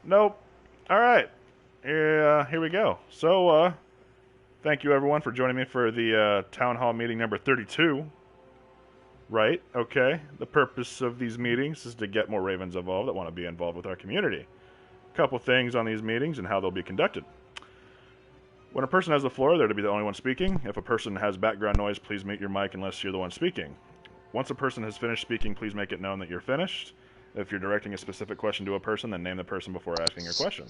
Nope. All right. Here we go. So, thank you everyone for joining me for the Town Hall meeting number 32. Right, okay. The purpose of these meetings is to get more Ravens involved that want to be involved with our community. A couple things on these meetings and how they'll be conducted. When a person has the floor, they're to be the only one speaking. If a person has background noise, please mute your mic unless you're the one speaking. Once a person has finished speaking, please make it known that you're finished. If you're directing a specific question to a person, then name the person before asking your question.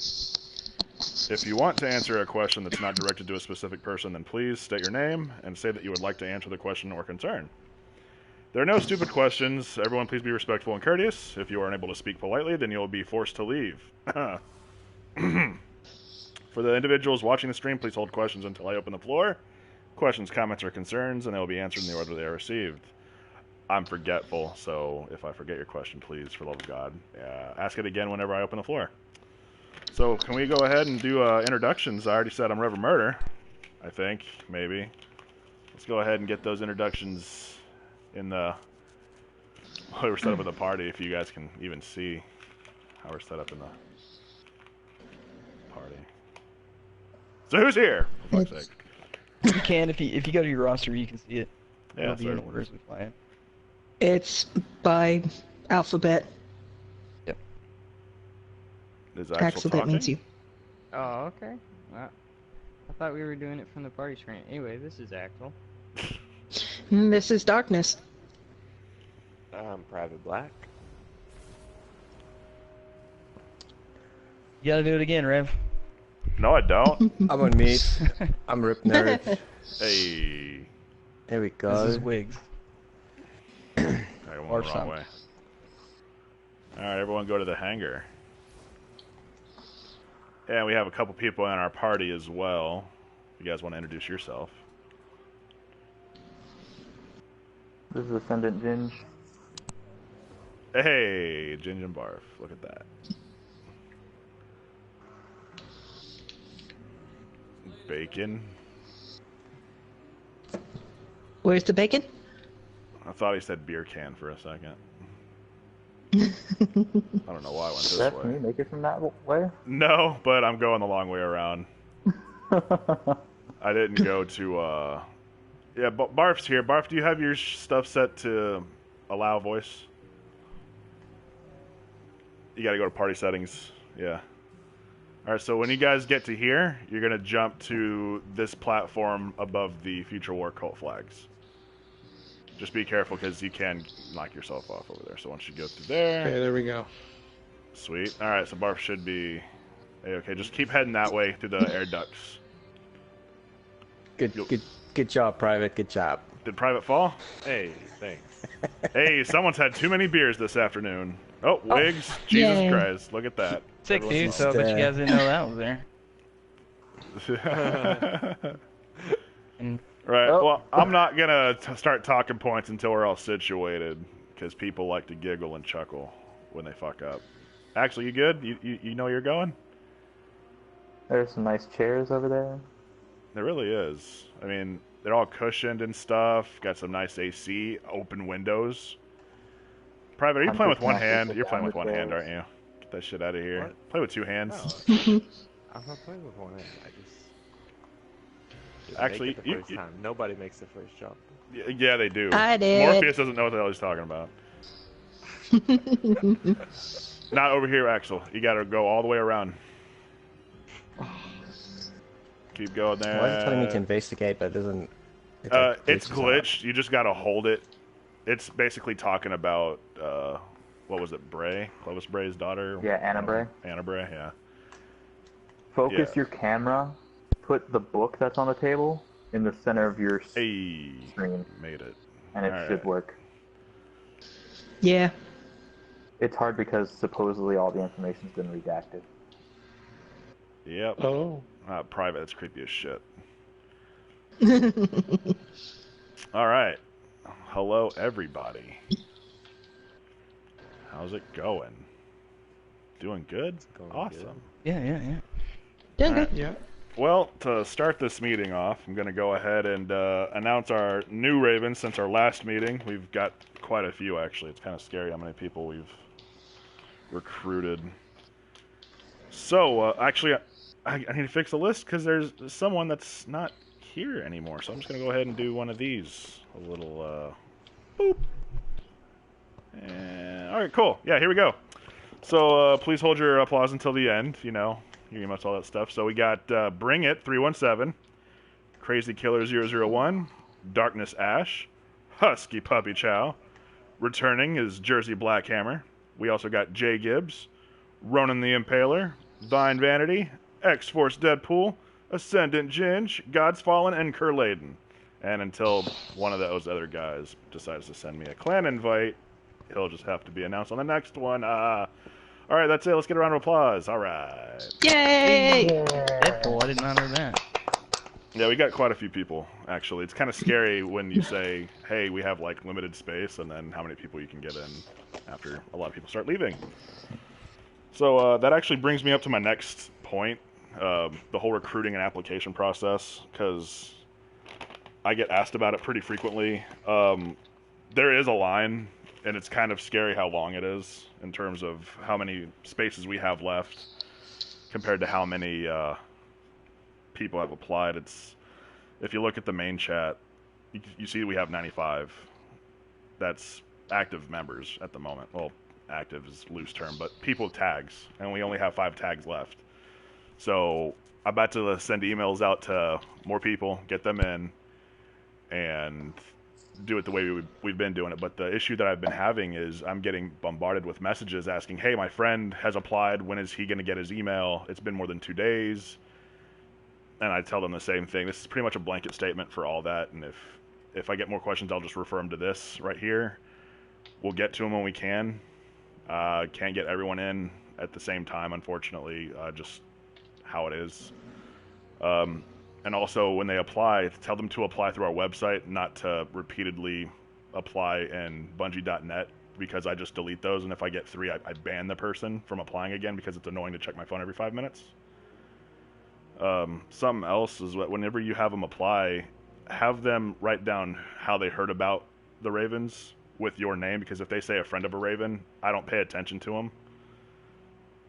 If you want to answer a question that's not directed to a specific person, then please state your name and say that you would like to answer the question or concern. There are no stupid questions. Everyone please be respectful and courteous. If you are unable to speak politely, then you'll be forced to leave. For the individuals watching the stream, please hold questions until I open the floor. Questions, comments, or concerns, and they will be answered in the order they are received. I'm forgetful, so if I forget your question, please, for the love of God, ask it again whenever I open the floor. So, can we go ahead and do introductions? I already said I'm ReverendMurder, I think, maybe. Let's go ahead and get those introductions in the way we're set up in the party, if you guys can even see how we're set up in the party. So who's here? For fuck's sake. You can, if you go to your roster, you can see it. Yeah, It'll be in order as we fly it. It's by alphabet. Is Axel Alphabet talking? means you. Oh, okay. Well, I thought we were doing it from the party screen. Anyway, this is Axel. And this is Darkness. I'm PrivateBlack. You gotta do it again, Rev. No, I don't. I'm on meat. I'm RipNerd. Hey. There we go. This is Wiggs. I went Or the wrong some. way. Alright, everyone go to the hangar. And we have a couple people in our party as well. If you guys want to introduce yourself. This is Ascendant Ginge. Hey, Ginge and Barf. Look at that. Bacon. Where's the bacon? I thought he said beer can for a second. I don't know why I went this That's way. me, make it from that way? No, but I'm going the long way around. I didn't go to, yeah, Barf's here. Barf, do you have your stuff set to allow voice? You gotta go to party settings. Yeah. Alright, so when you guys get to here, you're gonna jump to this platform above the Future War cult flags. Just be careful, because you can knock yourself off over there. So once you go through there... Okay, there we go. Sweet. Alright, so Barf should be... okay, just keep heading that way through the air ducts. Good job, Private. Good job. Did Private fall? Hey, thanks. Hey, someone's had too many beers this afternoon. Oh, Wiggs. Jesus Yay. Christ. Look at that. Sick, dude. Everyone's So I bet you guys didn't know that was there. And Right. Oh. Well, I'm not going to start talking points until we're all situated, because people like to giggle and chuckle when they fuck up. Actually, you good? You know where you're going? There's some nice chairs over there. There really is. I mean, they're all cushioned and stuff. Got some nice AC, open windows. Private, are you I'm playing with just one not hand? sit You're playing down with one with hand, those. aren't you? Get that shit out of here. What? Play with two hands. No, I'm not playing with one hand. I just Actually, make it the first time. Nobody makes the first jump. Yeah, they do. I did. Morpheus doesn't know what the hell he's talking about. Not over here, Axel. You gotta go all the way around. Keep going there. Why is it telling me to investigate, but it doesn't... It's glitched. You just gotta hold it. It's basically talking about, what was it, Bray? Clovis Bray's daughter? Yeah, Anna Bray. Anna Bray, yeah. Focus Yeah. your camera, put the book that's on the table in the center of your Hey, screen, made it. and it Alright. should work. Yeah. It's hard because supposedly all the information's been redacted. Yep. Oh. Private, that's creepy as shit. Alright. Hello, everybody. How's it going? Doing good? going Awesome. good. yeah. Doing Alright. good. Yeah. Well, to start this meeting off, I'm going to go ahead and announce our new Ravens since our last meeting. We've got quite a few, actually. It's kind of scary how many people we've recruited. So, actually, I need to fix the list because there's someone that's not here anymore. So I'm just going to go ahead and do one of these. A little, boop. And, all right, cool. Yeah, here we go. So please hold your applause until the end. You know, your emotes, all that stuff. So we got Bring It 317, Crazy Killer 001, Darkness Ash, Husky Puppy Chow. Returning is Jersey Blackhammer. We also got Jay Gibbs, Ronan the Impaler, Vine Vanity, X-Force Deadpool, Ascendant Ginge, God's Fallen, and Kurladen. And until one of those other guys decides to send me a clan invite, he'll just have to be announced on the next one. All right, that's it. Let's get a round of applause. All right. Yay! Deadpool, I did not know that. Yeah, we got quite a few people, actually. It's kind of scary when you say, hey, we have, like, limited space, and then how many people you can get in after a lot of people start leaving. So that actually brings me up to my next point, the whole recruiting and application process, because I get asked about it pretty frequently. There is a line, and it's kind of scary how long it is in terms of how many spaces we have left compared to how many people have applied. It's, if you look at the main chat, you see we have 95. That's active members at the moment. Well, active is a loose term, but people with tags, and we only have 5 tags left. So I'm about to send emails out to more people, get them in, and do it the way we've been doing it. But the issue that I've been having is I'm getting bombarded with messages asking, hey, my friend has applied, when is he going to get his email? It's been more than 2 days. And I tell them the same thing. This is pretty much a blanket statement for all that, and if I get more questions, I'll just refer them to this right here. We'll get to them when we can. Can't get everyone in at the same time, unfortunately, just how it is. And also, when they apply, tell them to apply through our website, not to repeatedly apply in Bungie.net, because I just delete those, and if I get 3, I ban the person from applying again because it's annoying to check my phone every 5 minutes. Something else is that whenever you have them apply, have them write down how they heard about the Ravens with your name, because if they say a friend of a Raven, I don't pay attention to them.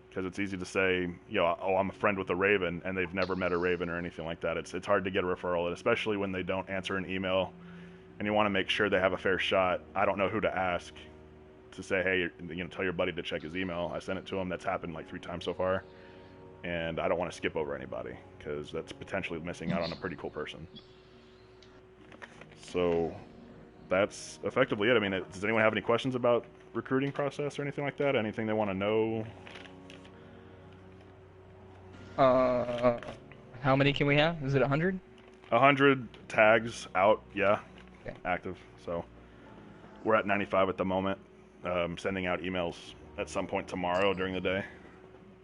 Because it's easy to say, you know, oh, I'm a friend with a Raven, and they've never met a Raven or anything like that. It's hard to get a referral, and especially when they don't answer an email, and you want to make sure they have a fair shot. I don't know who to ask to say, hey, you know, tell your buddy to check his email. I sent it to him. That's happened like 3 times so far, and I don't want to skip over anybody, because that's potentially missing out on a pretty cool person. So that's effectively it. I mean, does anyone have any questions about recruiting process or anything like that? Anything they want to know? How many can we have? Is it 100? 100 tags out, yeah, Okay. active. So we're at 95 at the moment. Sending out emails at some point tomorrow during the day.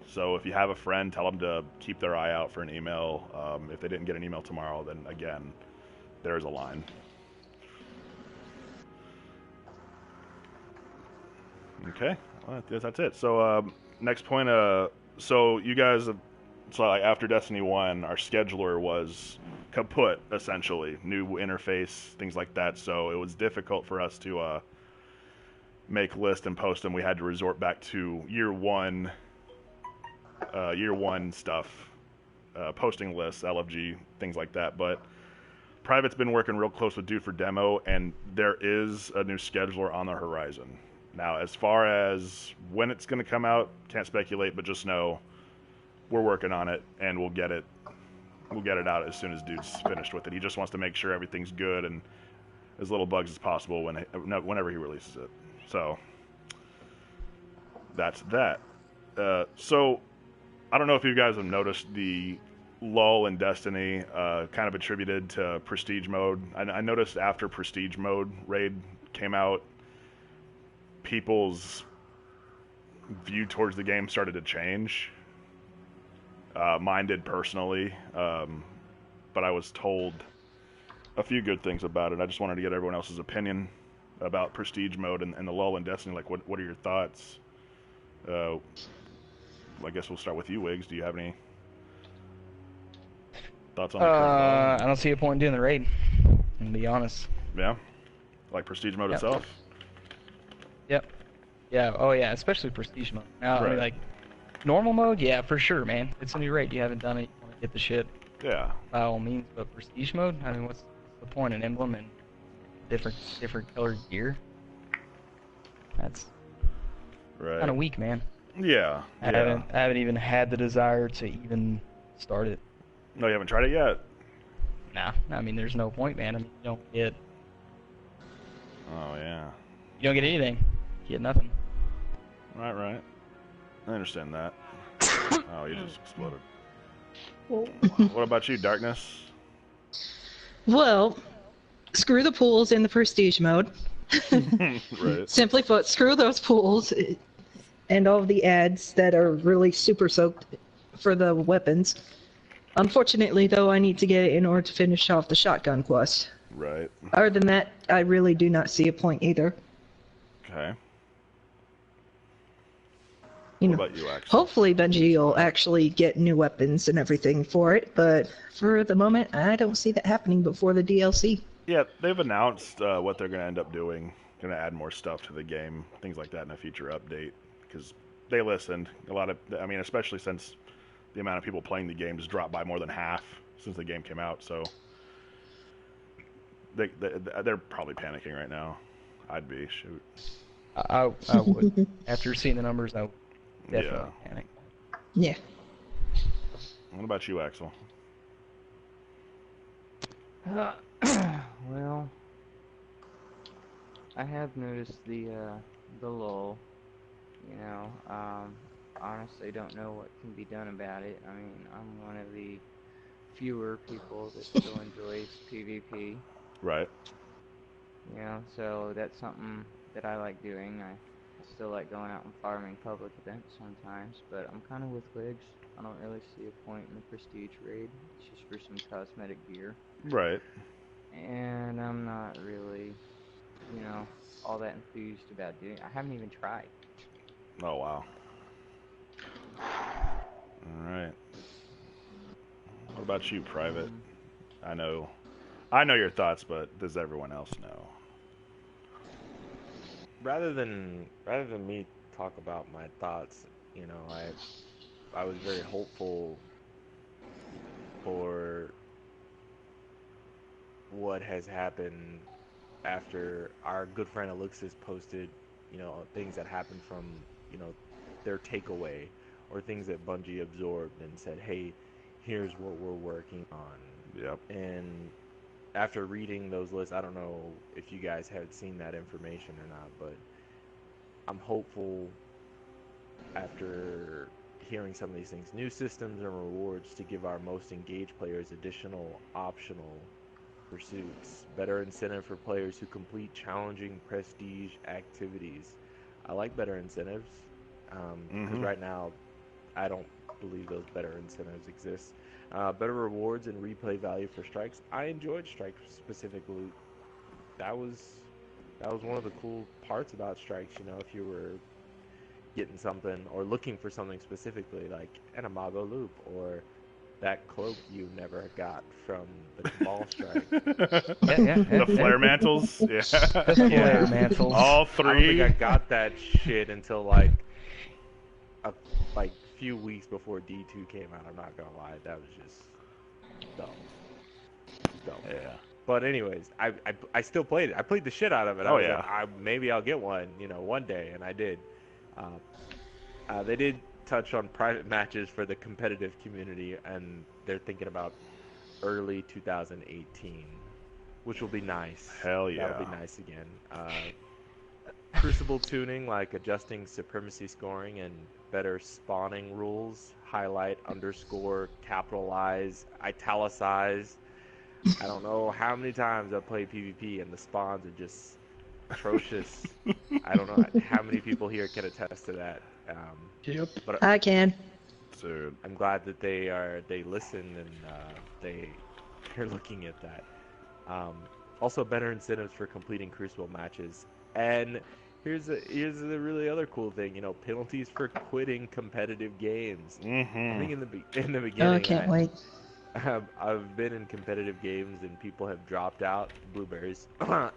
So if you have a friend, tell them to keep their eye out for an email. If they didn't get an email tomorrow, then again, there's a line. Okay, well, that's it. So next point, so you guys, so like after Destiny 1, our scheduler was kaput, essentially. New interface, things like that. So it was difficult for us to make lists and post them. We had to resort back to year one stuff, posting lists, LFG, things like that. But Private's been working real close with Dude for Demo, and there is a new scheduler on the horizon. Now, as far as when it's going to come out, can't speculate, but just know we're working on it, and we'll get it out as soon as Dude's finished with it. He just wants to make sure everything's good and as little bugs as possible whenever he releases it. So that's that. So I don't know if you guys have noticed the lull in Destiny, kind of attributed to Prestige mode. I noticed after Prestige mode raid came out, people's view towards the game started to change. Mine did personally, but I was told a few good things about it. I just wanted to get everyone else's opinion about Prestige mode and the lull in Destiny. Like, what are your thoughts? I guess we'll start with you, Wiggs. Do you have any thoughts on the current lull? I don't see a point in doing the raid, to be honest. Yeah? Like Prestige mode itself? Yep. Yeah, oh yeah, especially Prestige mode. Now, I mean, Right. like, Normal mode, yeah, for sure, man. It's a new raid. You haven't done it. You want to get the shit Yeah. by all means. But prestige mode, I mean, what's the point? An emblem and different colored gear? That's Right. kind of weak, man. Yeah. I haven't even had the desire to even start it. No, you haven't tried it yet? Nah, I mean, there's no point, man. I mean, you don't get Oh, yeah. anything. You get nothing. Right. I understand that. Oh, you just exploded. Well, What about you, Darkness? well, screw the pools in the prestige mode. Right. Simply put, screw those pools and all the ads that are really super soaked for the weapons. Unfortunately, though, I need to get it in order to finish off the shotgun quest. Right. Other than that, I really do not see a point either. Okay. You What know, about you, Axel? hopefully Bungie will actually get new weapons and everything for it, but for the moment, I don't see that happening before the DLC. Yeah, they've announced what they're going to end up doing. Going to add more stuff to the game, things like that in a future update. Because they listened. I mean, especially since the amount of people playing the game has dropped by more than half since the game came out. So they're probably panicking right now. I'd be, shoot. I would. After seeing the numbers, I would definitely panic. Yeah. What about you, Axel? Well, I have noticed the lull. You know, honestly, don't know what can be done about it. I mean, I'm one of the fewer people that still enjoys PvP. Right. You know, so that's something that I like doing. I still like going out and farming public events sometimes, but I'm kind of with Wiggs. I don't really see a point in the prestige raid. It's just for some cosmetic gear. Right. And I'm not really, you know, all that enthused about doing it. I haven't even tried. Oh, wow. All right. What about you, Private? I know your thoughts, but does everyone else know? Rather than me talk about my thoughts, you know, I was very hopeful for what has happened after our good friend Alexis posted, you know, things that happened from, you know, their takeaway or things that Bungie absorbed and said, hey, here's what we're working on. Yep. And after reading those lists, I don't know if you guys had seen that information or not, but I'm hopeful after hearing some of these things, new systems and rewards to give our most engaged players additional optional pursuits, better incentive for players who complete challenging prestige activities. I like better incentives because right now I don't believe those better incentives exist. Better rewards and replay value for strikes. I enjoyed strike specific loot. That was one of the cool parts about strikes. You know, if you were getting something or looking for something specifically, like an Imago loop or that cloak you never got from the Cabal strike. The flare mantles. Yeah. Flare mantles. All I don't three. think I got that shit until like a few weeks before D2 came out. I'm not gonna lie, that was just dumb. Yeah. But anyways, I still played it. I played the shit out of it. Oh, I was yeah. like, maybe I'll get one, you know, one day, and I did. They did touch on private matches for the competitive community, and they're thinking about early 2018, which will be nice. Hell yeah. That'll be nice again. Crucible tuning, like adjusting supremacy scoring and better spawning rules, highlight, underscore, capitalize, italicize. I don't know how many times I've played PvP and the spawns are just atrocious. I don't know how many people here can attest to that. Yep. But I can. Dude. I'm glad that they listen and they're looking at that. Also, better incentives for completing Crucible matches. And here's the really other cool thing. You know, penalties for quitting competitive games. I think in the beginning, Oh, I can't wait. I've been in competitive games and people have dropped out, blueberries,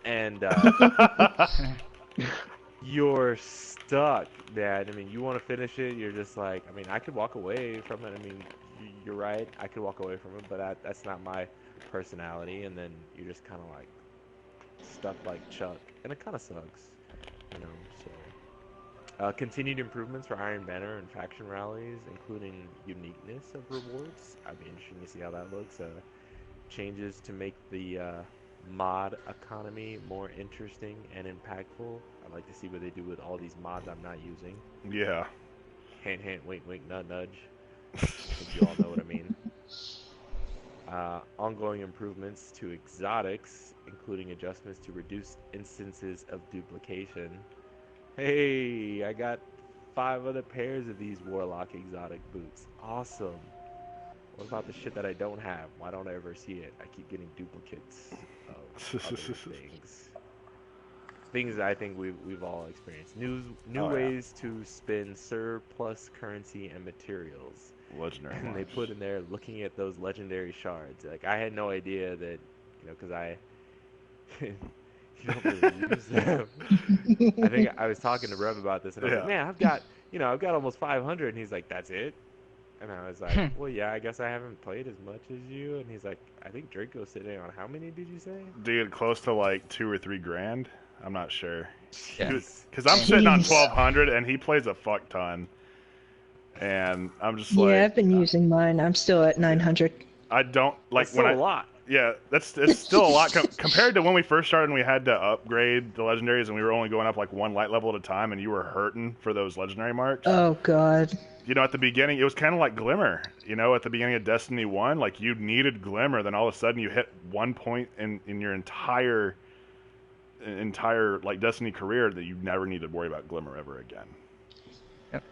and you're stuck, man. I mean, you want to finish it, you're just like, I mean, I could walk away from it. I mean, you're right, I could walk away from it, but that's not my personality. And then you're just kind of like stuck like Chuck, and it kind of sucks, you know. So, continued improvements for Iron Banner and faction rallies, including uniqueness of rewards. I'd be interested to see how that looks. Changes to make the mod economy more interesting and impactful. I'd like to see what they do with all these mods I'm not using. Yeah. Hint, hint, wink, wink, nudge. I think you all know what I mean. Ongoing improvements to exotics, including adjustments to reduce instances of duplication. Hey, I got 5 other pairs of these Warlock exotic boots. Awesome. What about the shit that I don't have? Why don't I ever see it? I keep getting duplicates of other things. Things that I think we've all experienced. New ways to spend surplus currency and materials. Legendary. And they put in there looking at those legendary shards. Like, I had no idea that, you know, because I you don't really use them. I think I was talking to Rev about this, and I was like, man, I've got almost 500, and he's like, that's it? And I was like, well, yeah, I guess I haven't played as much as you. And he's like, I think Draco's sitting on how many did you say? Dude, close to like 2 or 3 grand. I'm not sure. Yeah. Because I'm sitting on 1,200, and he plays a fuck ton. And I'm just like... Yeah, I've been using mine. I'm still at 900. I don't... like that's still a lot. Yeah, it's still a lot compared to when we first started and we had to upgrade the legendaries and we were only going up like 1 light level at a time and you were hurting for those legendary marks. Oh, God. You know, at the beginning, it was kind of like Glimmer. You know, at the beginning of Destiny 1, like, you needed Glimmer, then all of a sudden you hit 1 point in your entire, like, Destiny career that you never needed to worry about Glimmer ever again. Yep.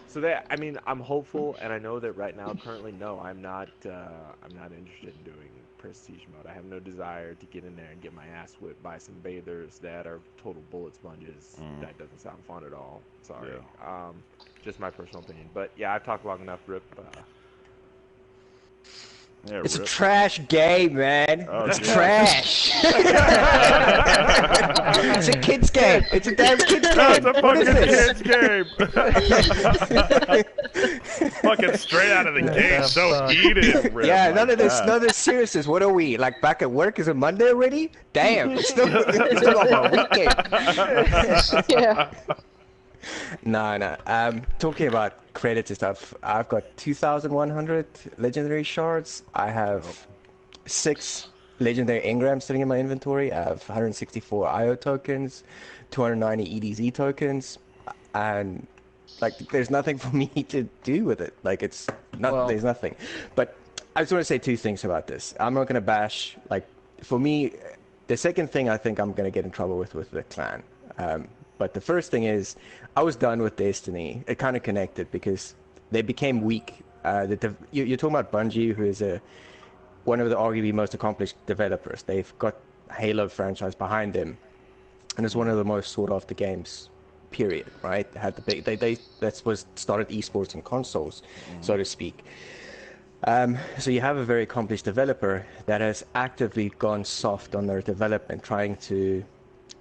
So that, I mean, I'm hopeful, and I know that right now, currently, no, I'm not interested in doing prestige mode. I have no desire to get in there and get my ass whipped by some bathers that are total bullet sponges. That doesn't sound fun at all. Sorry. Yeah. Just my personal opinion. But yeah, I've talked long enough, Rip. Yeah, it's Rip. a trash game, man. Oh, it's yeah. trash. It's a kid's game. It's a damn kid's game. It's a What fucking is kid's game. Fucking straight out of the gate. So heated, Rip. Yeah, My none of this God. seriousness. What are we, like, back at work? Is it Monday already? Damn, it's still on my weekend. Yeah. No. Talking about credits and stuff, I've got 2,100 legendary shards. I have 6 legendary engrams sitting in my inventory. I have 164 IO tokens, 290 EDZ tokens, and like, there's nothing for me to do with it. Like, it's not. Well, there's nothing. But I just want to say 2 things about this. I'm not gonna bash. Like, for me, the second thing I think I'm gonna get in trouble with the clan. But the first thing is, I was done with Destiny. It kind of connected because they became weak. You're talking about Bungie, who is one of the arguably most accomplished developers. They've got Halo franchise behind them, and it's one of the most sought after games. Period. Right? Had the big. That's what started esports and consoles, so to speak. So you have a very accomplished developer that has actively gone soft on their development, trying to.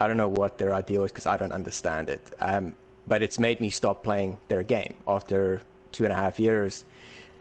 I don't know what their ideal is because I don't understand it. But it's made me stop playing their game after 2.5 years.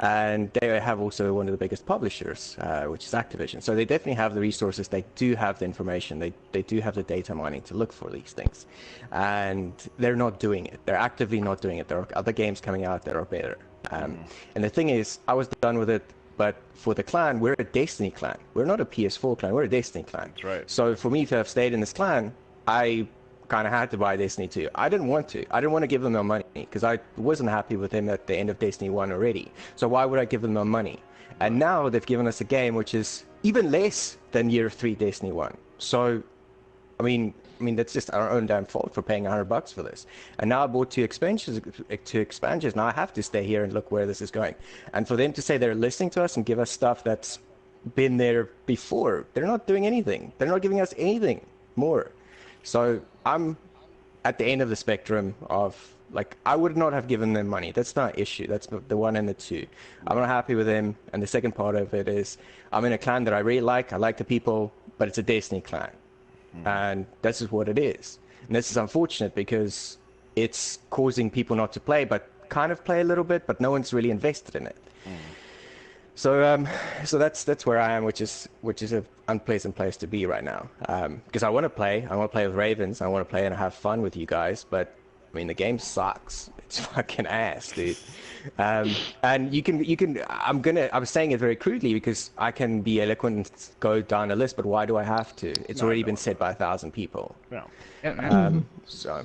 And they have also one of the biggest publishers, which is Activision. So they definitely have the resources. They do have the information. They do have the data mining to look for these things. And they're not doing it. They're actively not doing it. There are other games coming out that are better. And the thing is, I was done with it. But for the clan, we're a Destiny clan. We're not a PS4 clan. We're a Destiny clan. That's right. So for me to have stayed in this clan, I kind of had to buy Destiny 2. I didn't want to. I didn't want to give them no money because I wasn't happy with them at the end of Destiny 1 already. So why would I give them no money? And now they've given us a game which is even less than Year 3 Destiny 1. So, I mean that's just our own damn fault for paying $100 for this. And now I bought two expansions. Now I have to stay here and look where this is going. And for them to say they're listening to us and give us stuff that's been there before, they're not doing anything. They're not giving us anything more. So I'm at the end of the spectrum of, like, I would not have given them money. That's not an issue. That's the 1 and the 2. I'm not happy with them. And the second part of it is I'm in a clan that I really like. I like the people, but it's a Destiny clan. and this is what it is. And this is unfortunate because it's causing people not to play, but kind of play a little bit, but no one's really invested in it. So that's where I am, which is an unpleasant place to be right now. Because I want to play with Ravens, I want to play and have fun with you guys, but I mean the game sucks. It's fucking ass, dude. And you can. I'm saying it very crudely because I can be eloquent and go down a list, but why do I have to? It's already been said by 1,000 people. Yeah. So.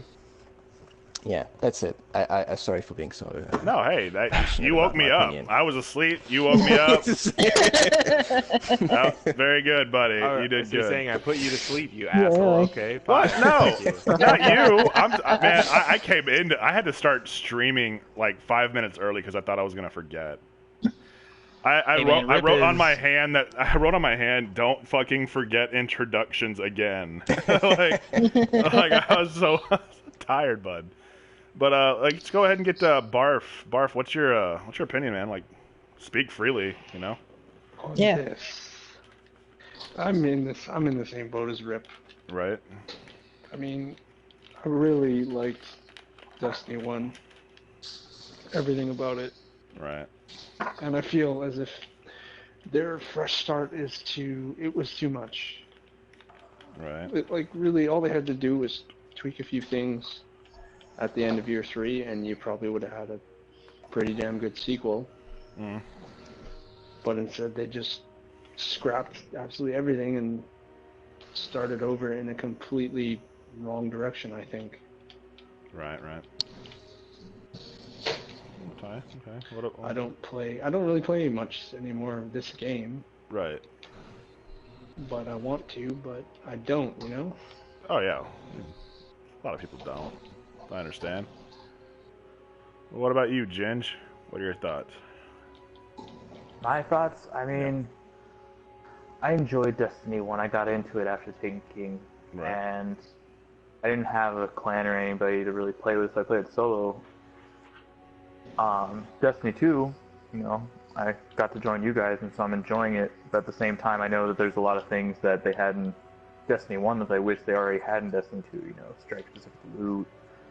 Yeah, that's it. I sorry for being so. No, hey, you woke me up. Opinion. I was asleep. You woke me up. No, very good, buddy. All right, you did so you're good. saying I put you to sleep, you asshole. Okay, fine. What? No, Thank you. not you. Man, I came in. I had to start streaming like 5 minutes early because I thought I was gonna forget. I wrote on my hand. Don't fucking forget introductions again. like I was so tired, bud. But let's go ahead and get Barf. Barf, what's your opinion, man? Like, speak freely, you know. On Yeah. this. I'm in the same boat as Rip. Right. I mean, I really liked Destiny 1. Everything about it. Right. And I feel as if their fresh start it was too much. Right. Like, really, all they had to do was tweak a few things at the end of year 3, and you probably would have had a pretty damn good sequel. But instead, they just scrapped absolutely everything and started over in a completely wrong direction, I think. Right. Okay. I don't really play much anymore of this game, Right. but I want to, but I don't, you know? Oh yeah. A lot of people don't. I understand. Well, what about you, Ginge? What are your thoughts? My thoughts, I mean, I enjoyed Destiny 1. I got into it after taking King, Right. and I didn't have a clan or anybody to really play with, so I played solo. Destiny 2, you know, I got to join you guys, and so I'm enjoying it, but at the same time, I know that there's a lot of things that they had in Destiny 1 that I wish they already had in Destiny 2, you know, strike-specific loot,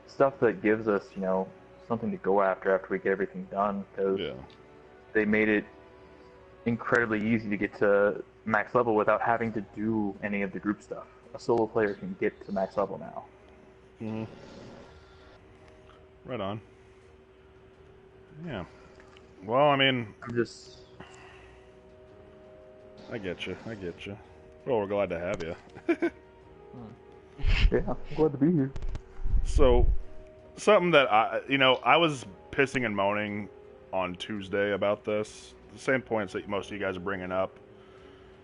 stuff that gives us, you know, something to go after we get everything done, because they made it incredibly easy to get to max level without having to do any of the group stuff. A solo player can get to max level now. Right on. Yeah. Well, I mean, I get you. Well, we're glad to have you. Yeah, I'm glad to be here. So, something that I was pissing and moaning on Tuesday about this. The same points that most of you guys are bringing up.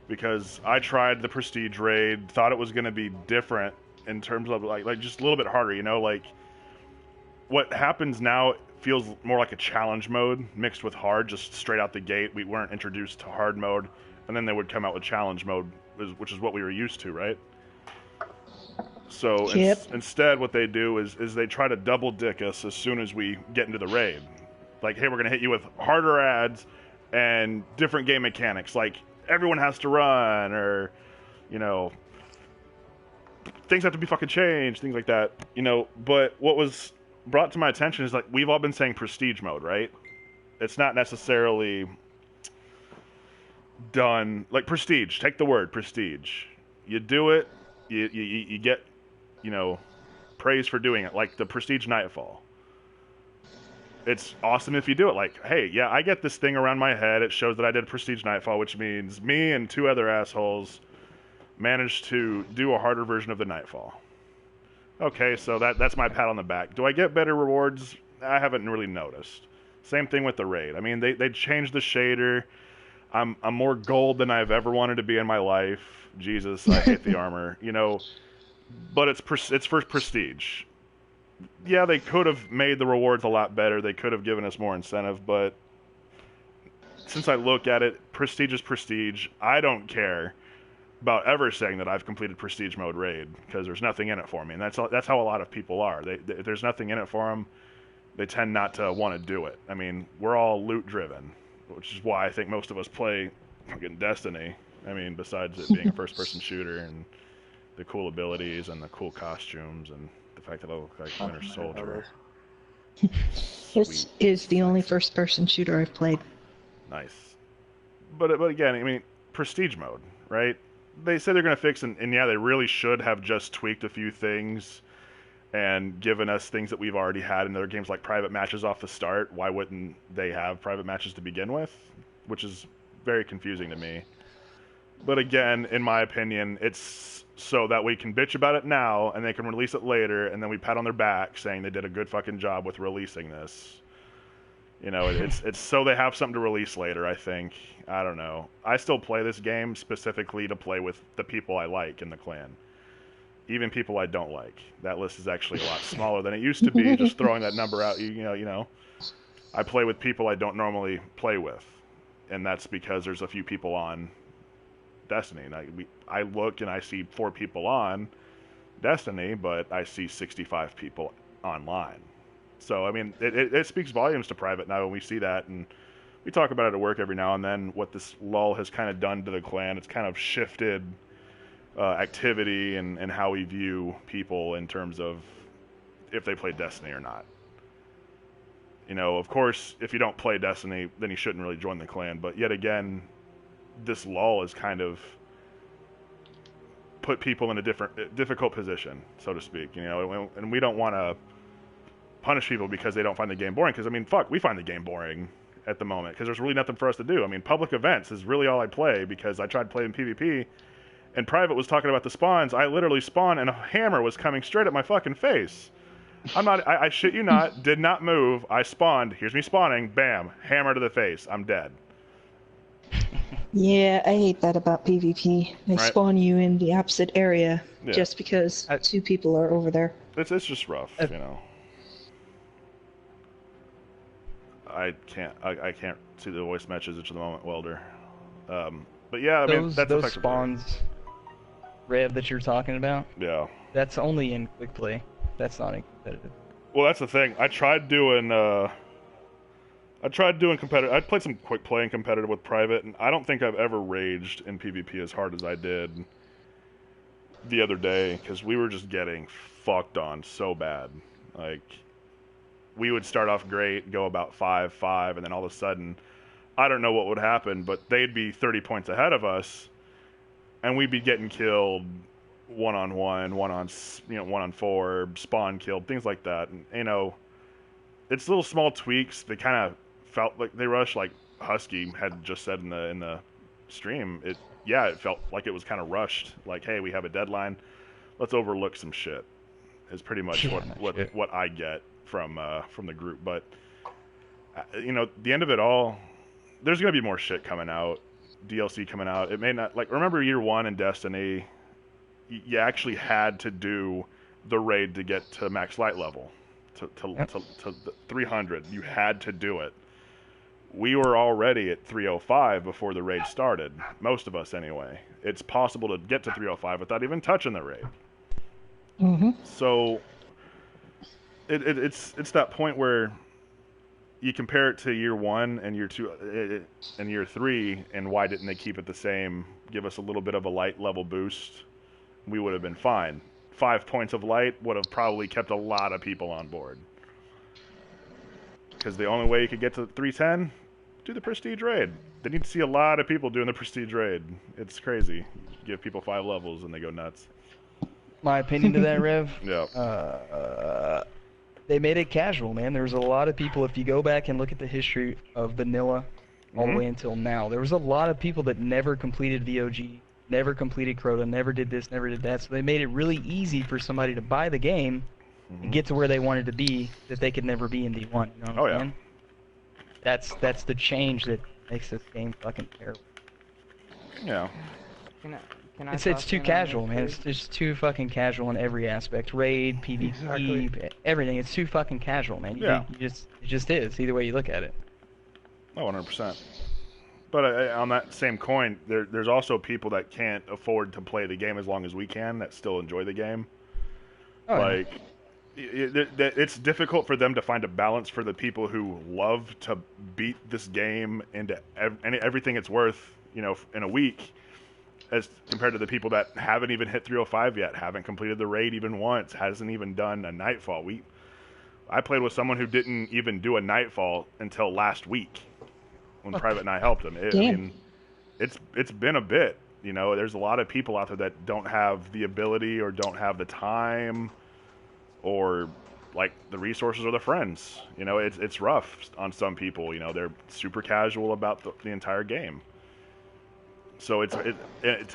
Because I tried the Prestige raid, thought it was going to be different in terms of like just a little bit harder, you know, like what happens now feels more like a challenge mode mixed with hard, just straight out the gate. We weren't introduced to hard mode, and then they would come out with challenge mode, which is what we were used to, right? So instead, what they do is they try to double dick us as soon as we get into the raid. Like, hey, we're going to hit you with harder ads and different game mechanics, like everyone has to run, or, you know, things have to be fucking changed, things like that, you know. But what was brought to my attention is, like, we've all been saying prestige mode, right? It's not necessarily done like prestige. Take the word prestige. You do it, you get, you know, praise for doing it, like the prestige nightfall. It's awesome if you do it. Like, hey, yeah, I get this thing around my head. It shows that I did prestige nightfall, which means me and 2 other assholes managed to do a harder version of the nightfall. Okay, so that's my pat on the back. Do I get better rewards? I haven't really noticed. Same thing with the raid. I mean, they changed the shader. I'm more gold than I've ever wanted to be in my life. Jesus, I hate the armor, you know. But it's for prestige. Yeah, they could have made the rewards a lot better. They could have given us more incentive, but since I look at it, prestige is prestige. I don't care about ever saying that I've completed prestige mode raid, because there's nothing in it for me, and that's how a lot of people are. If there's nothing in it for them, they tend not to want to do it. I mean, we're all loot driven, which is why I think most of us play fucking Destiny. I mean, besides it being a first person shooter and the cool abilities and the cool costumes and the fact that I look like Winter Soldier. This is the only first-person shooter I've played. Nice. But again, I mean, prestige mode, right? They say they're going to fix, and yeah, they really should have just tweaked a few things and given us things that we've already had in other games, like private matches off the start. Why wouldn't they have private matches to begin with? Which is very confusing to me. But again, in my opinion, it's so that we can bitch about it now, and they can release it later, and then we pat on their back saying they did a good fucking job with releasing this. You know, it's so they have something to release later, I think. I don't know. I still play this game specifically to play with the people I like in the clan. Even people I don't like. That list is actually a lot smaller than it used to be, just throwing that number out. You know. I play with people I don't normally play with. And that's because there's a few people on Destiny. And I look and I see 4 people on Destiny, but I see 65 people online. So, I mean, it speaks volumes to Private now when we see that, and we talk about it at work every now and then, what this lull has kind of done to the clan. It's kind of shifted activity and how we view people in terms of if they play Destiny or not. You know, of course, if you don't play Destiny, then you shouldn't really join the clan, but yet again, this lull has kind of put people in a difficult position, so to speak, you know, and we don't want to punish people because they don't find the game boring, because I mean, fuck, we find the game boring at the moment because there's really nothing for us to do. I mean, public events is really all I play, because I tried playing PvP and Private was talking about the spawns. I literally spawned and a hammer was coming straight at my fucking face. I shit you not, did not move. I spawned, here's me spawning, bam, hammer to the face, I'm dead. Yeah, I hate that about PvP. They Right. spawn you in the opposite area Yeah. just because 2 people are over there. It's just rough, you know. I can't see the voice message at the moment, Welder. But yeah, I mean, that's those effectively- spawns, Rev, that you're talking about, Yeah. that's only in quick play. That's not in competitive. Well, that's the thing. I tried doing competitive. I played some quick play and competitive with Private, and I don't think I've ever raged in PvP as hard as I did the other day, because we were just getting fucked on so bad. Like, we would start off great, go about 5-5, and then all of a sudden, I don't know what would happen, but they'd be 30 points ahead of us, and we'd be getting killed 1-on-1, 1-on-4, spawn killed, things like that. And, you know, it's little small tweaks. They kind of felt like they rushed, like Husky had just said in the stream. It felt like it was kind of rushed. Like, hey, we have a deadline, let's overlook some shit. Is pretty much what I get from the group. But you know, the end of it all, there's gonna be more shit coming out, DLC coming out. It may not, like, remember year 1 in Destiny, you actually had to do the raid to get to max light level, to 300. You had to do it. We were already at 305 before the raid started, most of us anyway. It's possible to get to 305 without even touching the raid. Mm-hmm. So it's that point where you compare it to year 1 and year 2 and year 3, and why didn't they keep it the same? Give us a little bit of a light level boost. We would have been fine. 5 points of light would have probably kept a lot of people on board. Because the only way you could get to 310, do the prestige raid. They need to see a lot of people doing the prestige raid. It's crazy. Give people 5 levels and they go nuts. My opinion to that, Rev. Yeah. They made it casual, man. There was a lot of people. If you go back and look at the history of vanilla, all the way until now, there was a lot of people that never completed VOG, never completed Crota, never did this, never did that. So they made it really easy for somebody to buy the game and get to where they wanted to be that they could never be in D1. You know what I'm saying? That's the change that makes this game fucking terrible. Yeah. Can I It's talk too in on casual, this, man. please? It's just too fucking casual in every aspect. Raid, PvP, Exactly. everything. It's too fucking casual, man. Yeah. It just is. Either way you look at it. Oh, 100%. But on that same coin, there's also people that can't afford to play the game as long as we can that still enjoy the game. Oh, Like, it's difficult for them to find a balance for the people who love to beat this game into everything it's worth, you know, in a week, as compared to the people that haven't even hit 305 yet, haven't completed the raid even once, hasn't even done a nightfall. I played with someone who didn't even do a nightfall until last week when Private and I helped him. I mean, it's been a bit. You know, there's a lot of people out there that don't have the ability or don't have the time or like the resources or the friends. You know, it's rough on some people. You know, they're super casual about the entire game. So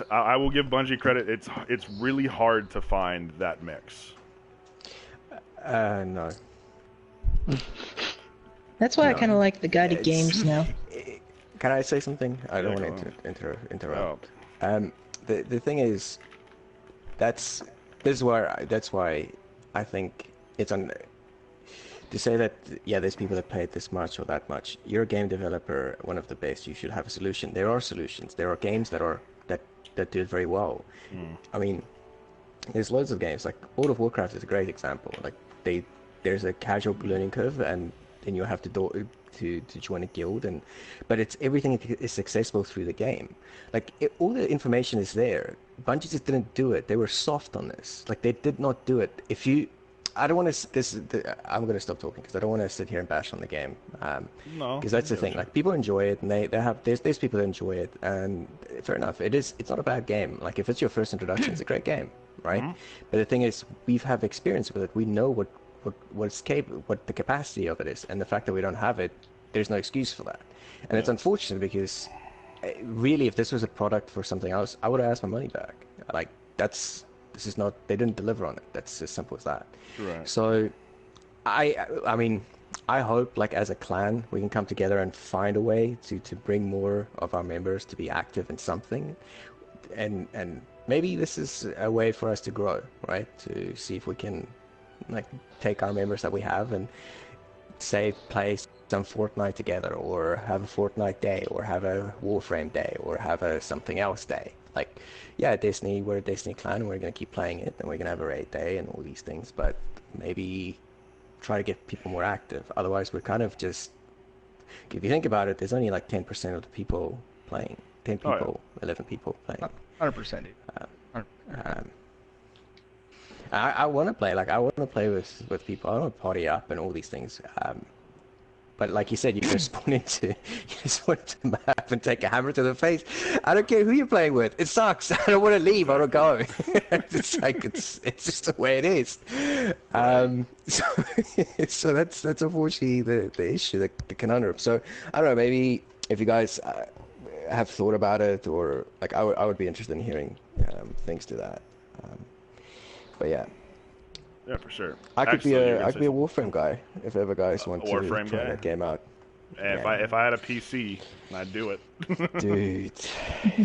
I will give Bungie credit. It's really hard to find that mix. No. That's why I kind of like the guided games now. Can I say something? I don't want to interrupt. The thing is, that's why I think it's to say that there's people that paid this much or that much. You're a game developer, one of the best. You should have a solution. There are solutions. There are games that do it very well. I mean, there's loads of games. Like World of Warcraft is a great example. Like there's a casual learning curve, and then you have to join a guild, but everything is accessible through the game. Like all the information is there. Bungie just didn't do it. They were soft on this. Like they did not do it. I'm going to stop talking because I don't want to sit here and bash on the game. No, because that's the thing. Like people enjoy it, and there's people that enjoy it, and fair enough. It's not a bad game. Like if it's your first introduction, it's a great game, right? Mm-hmm. But the thing is, we have experience with it. We know what the capacity of it is, and the fact that we don't have it, there's no excuse for that. And it's unfortunate because really, if this was a product for something else, I would have asked my money back. Like they didn't deliver on it. That's as simple as that. Right. So I mean, I hope like as a clan we can come together and find a way to bring more of our members to be active in something, and maybe this is a way for us to grow, right? To see if we can like take our members that we have and say play some Fortnite together, or have a Fortnite day, or have a Warframe day, or have a something else day. Like, Destiny, we're a Destiny clan, we're going to keep playing it, and we're going to have a raid day and all these things, but maybe try to get people more active. Otherwise, we're kind of just, if you think about it, there's only like 10% of the people playing. 10 people, 11 people playing. 100%. I want to play, I want to play with people. I want to party up and all these things. But like you said, you just spawn into the map and take a hammer to the face. I don't care who you're playing with. It sucks. I don't want to leave. I don't go. It's just the way it is. So that's unfortunately the issue, the conundrum. So I don't know. Maybe if you guys have thought about it, or like I would be interested in hearing things to that. But yeah. Yeah, for sure. I could be a Warframe guy if ever guys want to try that game out. If I had a PC, I'd do it. Dude,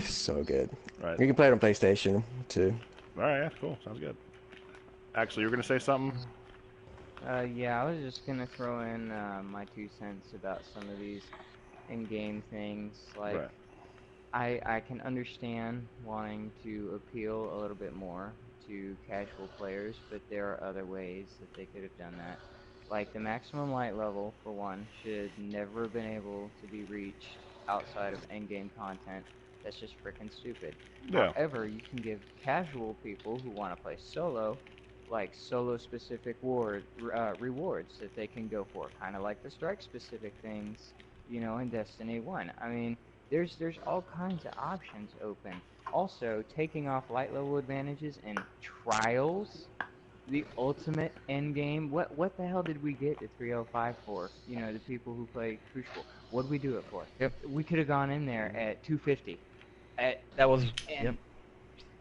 so good. Right. You can play it on PlayStation too. All right, yeah, cool. Sounds good. Actually, you were gonna say something? Yeah, I was just gonna throw in my 2 cents about some of these in-game things. Like, right. I can understand wanting to appeal a little bit more to casual players, but there are other ways that they could have done that. Like the maximum light level, for one, should never have been able to be reached outside of endgame content. That's just freaking stupid. Yeah. However, you can give casual people who want to play solo, like solo-specific rewards that they can go for, kind of like the strike-specific things, in Destiny 1. I mean, there's all kinds of options open. Also, taking off light level advantages in trials, the ultimate end game. What the hell did we get the 305 for? The people who play Crucible. What did we do it for? Yep. We could have gone in there at 250.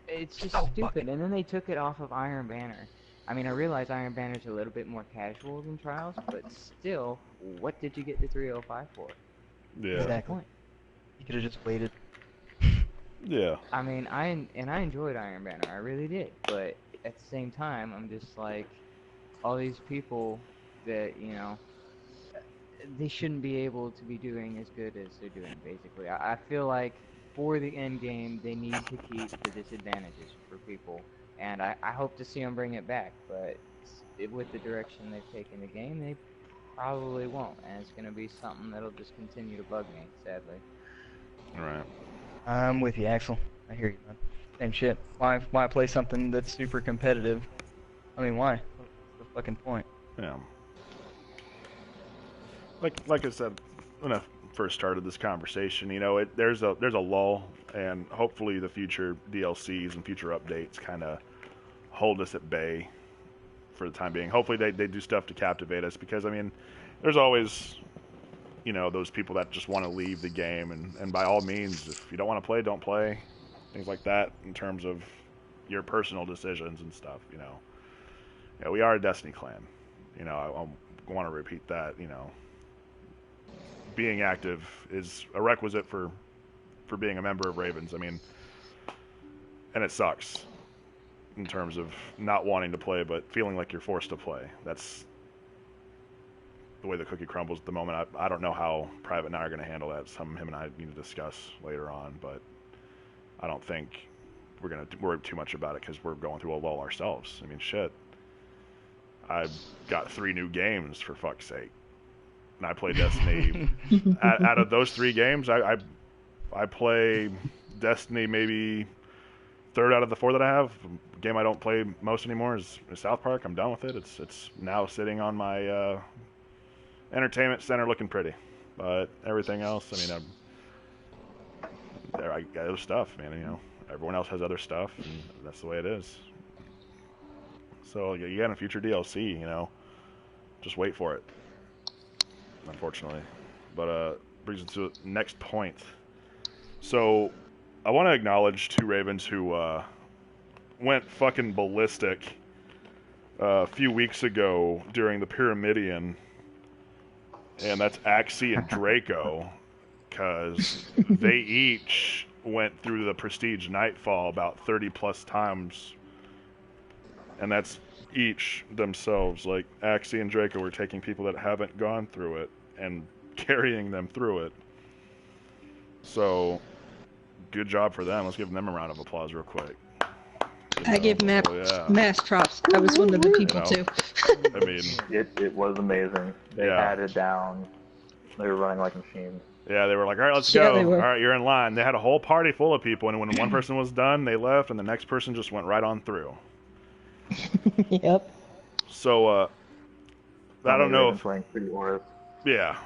It's just stupid. And then they took it off of Iron Banner. I mean, I realize Iron Banner's a little bit more casual than Trials, but still, what did you get the 305 for? Yeah. Exactly. You could have just waited. Yeah. I mean, I enjoyed Iron Banner, I really did, but at the same time, I'm just like, all these people that, they shouldn't be able to be doing as good as they're doing, basically. I feel like for the end game, they need to keep the disadvantages for people, and I hope to see them bring it back, but with the direction they've taken the game, they probably won't, and it's going to be something that'll just continue to bug me, sadly. All right. I'm with you, Axel. I hear you, man. Same shit. Why play something that's super competitive? I mean, why? What's the fucking point? Yeah. Like I said when I first started this conversation, you know, there's a lull, and hopefully the future DLCs and future updates kind of hold us at bay for the time being. Hopefully they do stuff to captivate us, because I mean, there's always, you know, those people that just want to leave the game, and by all means, if you don't want to play, don't play. Things like that in terms of your personal decisions and stuff, you know. Yeah, we are a Destiny clan. You know, I want to repeat that, you know. Being active is a requisite for being a member of Ravens. I mean, and it sucks in terms of not wanting to play, but feeling like you're forced to play. That's the way the cookie crumbles at the moment. I don't know how Private and I are going to handle that. Something him and I need to discuss later on, but I don't think we're going to worry too much about it, because we're going through a lull ourselves. I mean, shit. I've got 3 new games, for fuck's sake. And I play Destiny. out of those 3 games, I play Destiny maybe 3rd out of the 4 that I have. The game I don't play most anymore is South Park. I'm done with it. It's now sitting on my entertainment center looking pretty. But everything else, I mean, I got other stuff, man. You know, everyone else has other stuff, and that's the way it is. So you got a future DLC, you know, just wait for it. Unfortunately, but brings us to the next point. So I want to acknowledge 2 Ravens who went fucking ballistic a few weeks ago during the Pyramidion, and that's Axy and Drako, because they each went through the Prestige Nightfall about 30 plus times, and that's each themselves. Like, Axy and Drako were taking people that haven't gone through it and carrying them through it. So, good job for them. Let's give them a round of applause real quick. I give mass props. I was one of the people, too. I mean, it was amazing. They had it down. They were running like machines. Yeah, they were like, all right, let's Yeah, go. they were. All right, you're in line. They had a whole party full of people, and when one person was done, they left, and the next person just went right on through. Yep. So, I don't know if... Playing pretty auras. Yeah.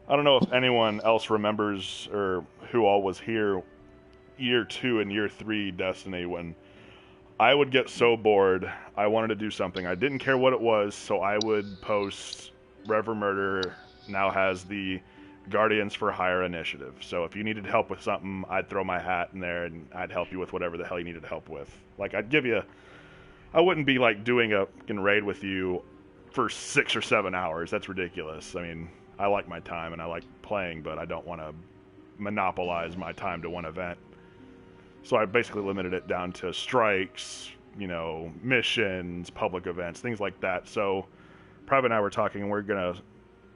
I don't know if anyone else remembers or who all was here year 2 and year 3 Destiny, when I would get so bored, I wanted to do something. I didn't care what it was, so I would post ReverendMurder now has the Guardians for Hire initiative. So if you needed help with something, I'd throw my hat in there and I'd help you with whatever the hell you needed help with. Like, I wouldn't be like doing a fucking raid with you for 6 or 7 hours. That's ridiculous. I mean, I like my time and I like playing, but I don't want to monopolize my time to one event. So I basically limited it down to strikes, you know, missions, public events, things like that. So Private and I were talking, and we're going to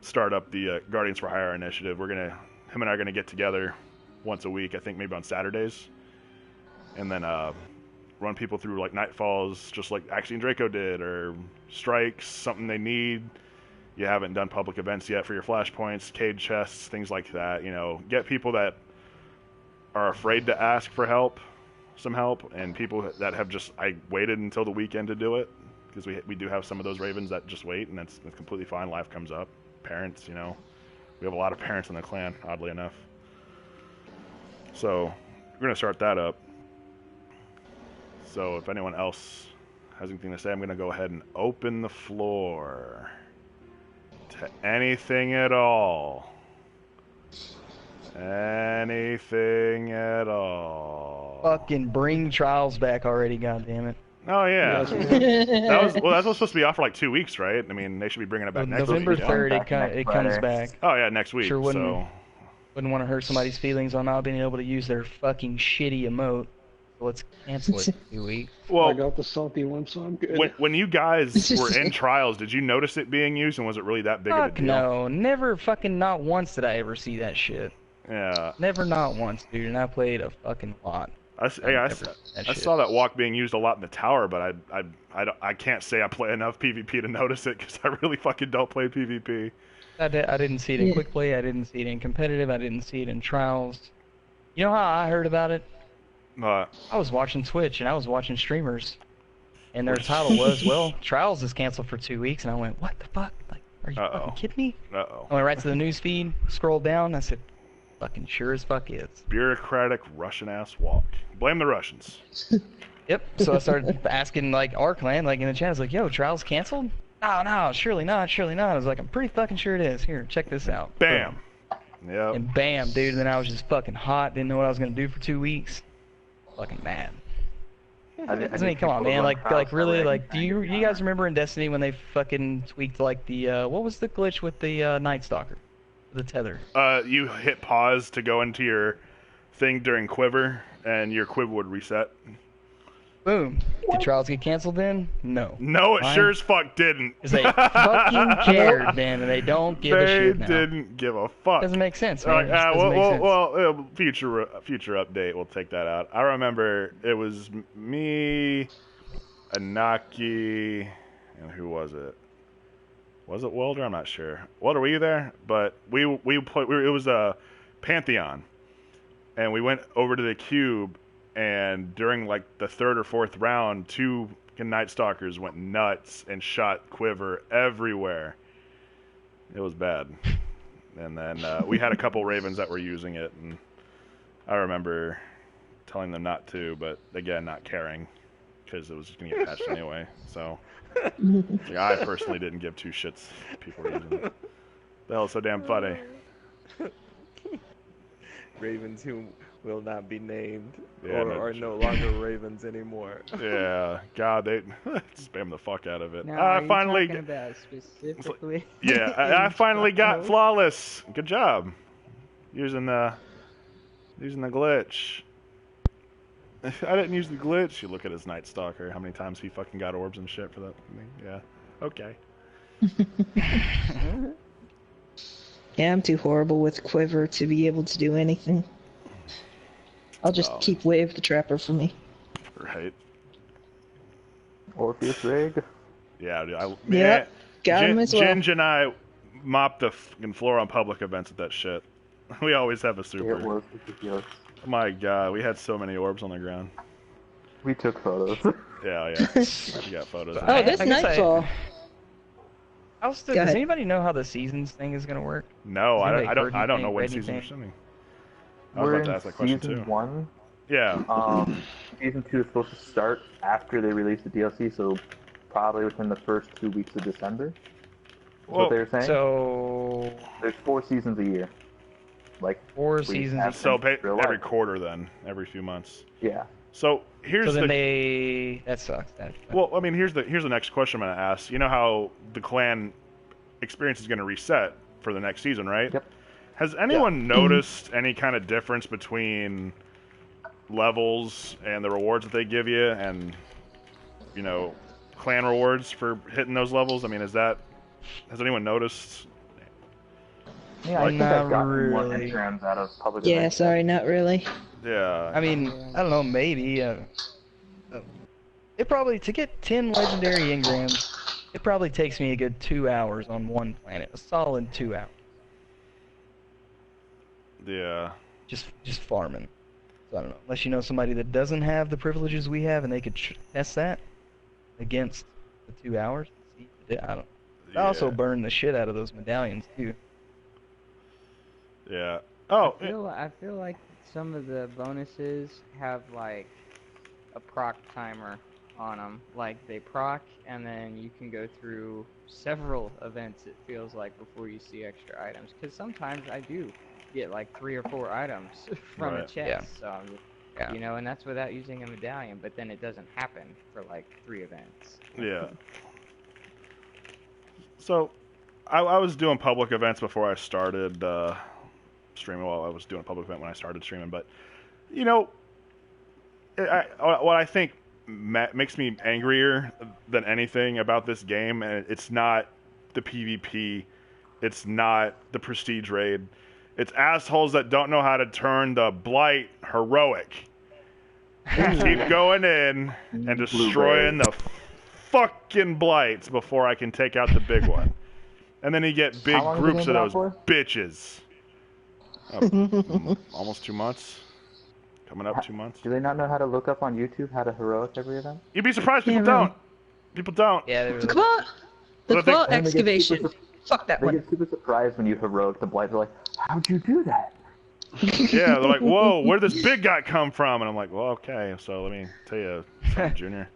start up the Guardians for Hire initiative. Him and I are going to get together once a week, I think maybe on Saturdays, and then run people through like nightfalls, just like Axy and Drako did, or strikes, something they need. You haven't done public events yet for your flashpoints, cage chests, things like that. You know, get people that are afraid to ask for some help, and people that have just, I waited until the weekend to do it, because we do have some of those Ravens that just wait, and that's completely fine. Life comes up. Parents, you know, we have a lot of parents in the clan, oddly enough. So we're going to start that up. So if anyone else has anything to say, I'm going to go ahead and open the floor to anything at all. Anything at all. Fucking bring trials back already, goddammit. Oh yeah, that's supposed to be off for like 2 weeks, right? I mean, they should be bringing it back next November week. November 3rd, it comes back. Oh yeah, next week. Sure wouldn't So wouldn't want to hurt somebody's feelings on not being able to use their fucking shitty emote. So let's cancel it for 2 weeks. well, I got the salty one, so I'm good. when you guys were in trials, did you notice it being used, and was it really that big of a Fuck deal? no, never fucking not once did I ever see that shit. Yeah. Never not once, dude, and I played a fucking lot. I saw that walk being used a lot in the tower, but I can't say I play enough PvP to notice it, because I really fucking don't play PvP. I didn't see it in quick play, I didn't see it in competitive, I didn't see it in trials. You know how I heard about it? Uh, I was watching Twitch and I was watching streamers, and their title was, well, Trials is canceled for 2 weeks, and I went, what the fuck? Like, are you fucking kidding me? Uh-oh. I went right to the news feed, scrolled down, I said, fucking sure as fuck is. Bureaucratic Russian-ass walk. Blame the Russians. Yep. So I started asking, like, our clan, like, in the chat, I was like, yo, Trials canceled? No, surely not, surely not. I was like, I'm pretty fucking sure it is. Here, check this out. Bam. Yep. And bam, dude, and then I was just fucking hot, didn't know what I was gonna do for 2 weeks. Fucking mad. I mean, come on, man. Like really, like, do you guys remember in Destiny when they fucking tweaked like the what was the glitch with the Night Stalker, the tether? You hit pause to go into your thing during Quiver, and your Quiver would reset. Boom. Did Trials get canceled then? No. No, it sure as fuck didn't. Because they fucking cared, man, and they don't give a shit now. They didn't give a fuck. Doesn't make sense, All man. right, Well, future update, we'll take that out. I remember it was me, Anaki, and who was it? Was it Welder? I'm not sure. Welder, were you there? But we played. It was a Pantheon, and we went over to the cube. And during like the third or fourth round, 2 Night Stalkers went nuts and shot Quiver everywhere. It was bad. And then we had a couple Ravens that were using it, and I remember telling them not to, but again, not caring because it was just going to get patched anyway. So like, I personally didn't give 2 shits if people were using it. The hell is so damn funny. Ravens who will not be named Yeah, or are no longer Ravens anymore. Yeah, God, they spam the fuck out of it. Now, are you finally, talking about specifically? yeah, I finally got flawless. Good job, using the glitch. I didn't use the glitch. You look at his Night Stalker. How many times he fucking got orbs and shit for that? Yeah, okay. Yeah, I'm too horrible with Quiver to be able to do anything. I'll just keep Wave the Trapper for me. Right. Orpheus Rig. Yeah, dude. Yep, got him as well. Ginge and I mop the fucking floor on public events with that shit. We always have a super. It was ridiculous. My God, we had so many orbs on the ground. We took photos. Yeah. We got photos. Oh, this Nightfall. Does Go ahead. anybody know how the seasons thing is gonna work? No, Has I anybody don't. heard I don't know anything, when read season anything? you're sending. I was We're about to in ask that question season too. 1. Yeah. Season 2 is supposed to start after they release the DLC, so probably within the first 2 weeks of December. Well, What they were saying? So There's 4 seasons a year. Like 4 we seasons. have So them in real every life. quarter then, every few months. Yeah. So here's So then the. that sucks. Well, I mean, here's the next question I'm gonna ask. You know how the clan experience is gonna reset for the next season, right? Yep. Has anyone noticed any kind of difference between levels and the rewards that they give you, and clan rewards for hitting those levels? I mean, has anyone noticed? Yeah, I think Not I've gotten more really. engrams out of public Yeah, events. sorry, not really. Yeah. I mean, I don't know, maybe. It probably, to get 10 legendary engrams, it probably takes me a good 2 hours on one planet. A solid 2 hours. Yeah. Just farming. So I don't know. Unless you know somebody that doesn't have the privileges we have and they could test that against the 2 hours. I don't. I also burn the shit out of those medallions too. Yeah. Oh. I feel like some of the bonuses have like a proc timer on them. Like they proc, and then you can go through several events. It feels like before you see extra items. Because sometimes I do get like 3 or 4 items from a Right. chest. Yeah. So I'm just, and that's without using a medallion. But then it doesn't happen for like 3 events. Yeah. So, I was doing public events before I started streaming. Well, I was doing a public event when I started streaming, but what I think makes me angrier than anything about this game, and it's not the PvP, it's not the prestige raid, it's assholes that don't know how to turn the blight heroic. Keep going in and destroying the fucking blights before I can take out the big one. And then you get big How long have you groups been of out those for? bitches. Almost 2 months. coming up 2 months. Do they not know how to look up on YouTube how to heroic every event? You'd be surprised people Yeah, don't. really. People don't. Yeah, there was Come on! The Well, I think- claw And they get excavation. super- Fuck that They one. get super surprised when you heroic the blight. They're like, how'd you do that? Yeah, they're like, whoa, where'd this big guy come from? And I'm like, well, okay, so let me tell you something, Junior.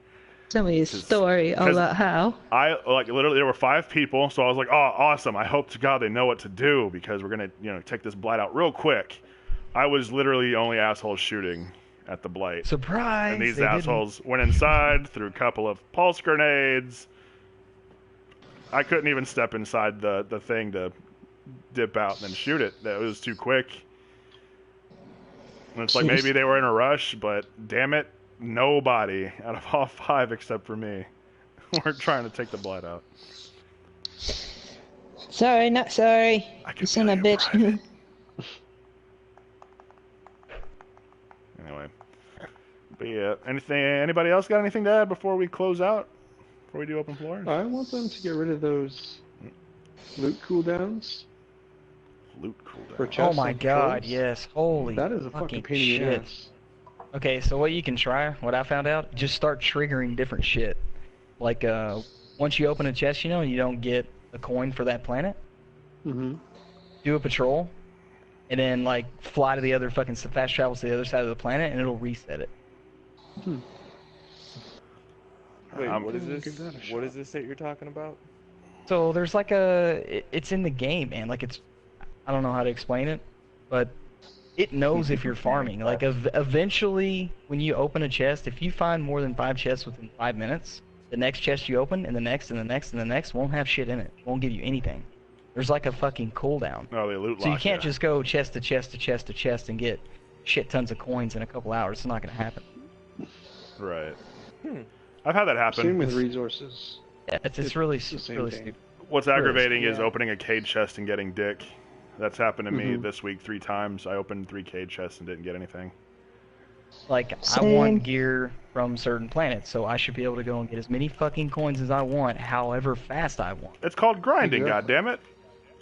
Tell me a story all 'cause- about how. Literally, there were 5 people, so I was like, oh, awesome. I hope to God they know what to do because we're going to, take this blight out real quick. I was literally only assholes shooting at the blight. Surprise! And these they didn't. assholes went inside, threw a couple of pulse grenades. I couldn't even step inside the thing to dip out and then shoot it. That was too quick. And it's like Jeez. maybe they were in a rush, but damn it, nobody out of all 5 except for me were trying to take the blight out. Sorry, not sorry. I can You son of a feel you, bitch. Private. Anyway. But yeah, anybody else got anything to add before we close out? Before we do open floors? I want them to get rid of those loot cooldowns Loot for cooldown. chests. Oh my and god, controls. yes. Holy That is a fucking pain in the shit. ass. Okay, so what you can try, what I found out, just start triggering different shit. Like, once you open a chest, and you don't get a coin for that planet, Mm-hmm. do a patrol, and then, like, fly to the other fucking fast travel to the other side of the planet, and it'll reset it. Wait, Um, what is Give this? that a What shot. is this that you're talking about? So there's like it's in the game, man. Like I don't know how to explain it, but it knows if you're farming. Like eventually, when you open a chest, if you find more than 5 chests within 5 minutes, the next chest you open, and the next, and the next, and the next, won't have shit in it. Won't give you anything. There's like a fucking cooldown. Oh, they loot So you lock can't ya. just go chest to chest to chest to chest and get shit tons of coins in a couple hours. It's not gonna happen. Right. I've had that happen. Same with resources. Yeah, it's really the same really thing. stupid. What's aggravating is yeah. opening a cage chest and getting dick. That's happened to me Mhm. this week 3 times. I opened 3 cage chests and didn't get anything. Like, I Same. want gear from certain planets, so I should be able to go and get as many fucking coins as I want, however fast I want. It's called grinding, Exactly. goddammit.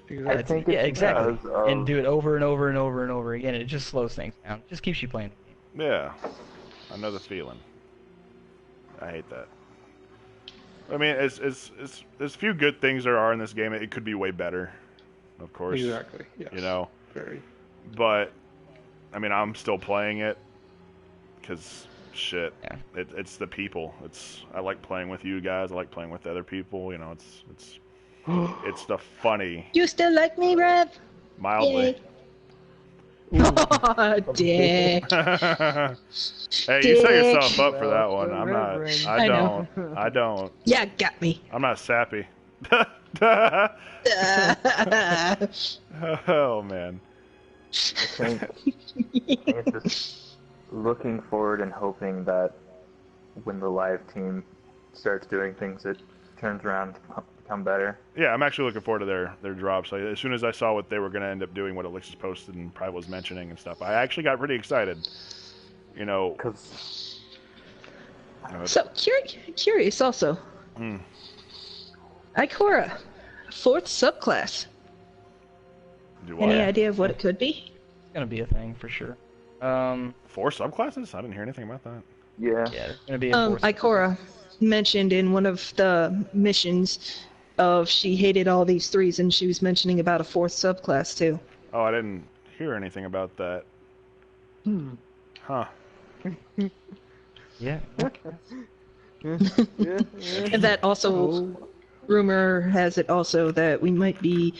Exactly. think Yeah, it's exactly. because of- And do it over and over and over and over again. It just slows things down. Just keeps you playing the game. Yeah. I know the feeling. I hate that. I mean, as few good things there are in this game, it could be way better, of course. Exactly. Yes. Very. Very. But, I mean, I'm still playing it because, shit, Yeah. it's the people. I like playing with you guys. I like playing with other people. It's the funny, You still like me, Rev? mildly. Oh, dick. Hey, you set yourself up for that one. I'm not. Reverend. I I know. don't. I don't. Yeah, got me. I'm not sappy. Uh, Oh man. I think it's just looking forward and hoping that when the live team starts doing things, it turns around to become better. Yeah, I'm actually looking forward to their drops. Like, as soon as I saw what they were going to end up doing, what Alexis posted and Private was mentioning and stuff, I actually got pretty excited. Because so, curious also. Hmm. Ikora, 4th subclass. Do Any I? idea of what it could be? It's gonna be a thing for sure. 4 subclasses? I didn't hear anything about that. yeah, Yeah, it's gonna be a force. Ikora mentioned in one of the missions of she hated all these 3s, and she was mentioning about a 4th subclass too. Oh, I didn't hear anything about that. Huh. Yeah. And that also, rumor has it also that we might be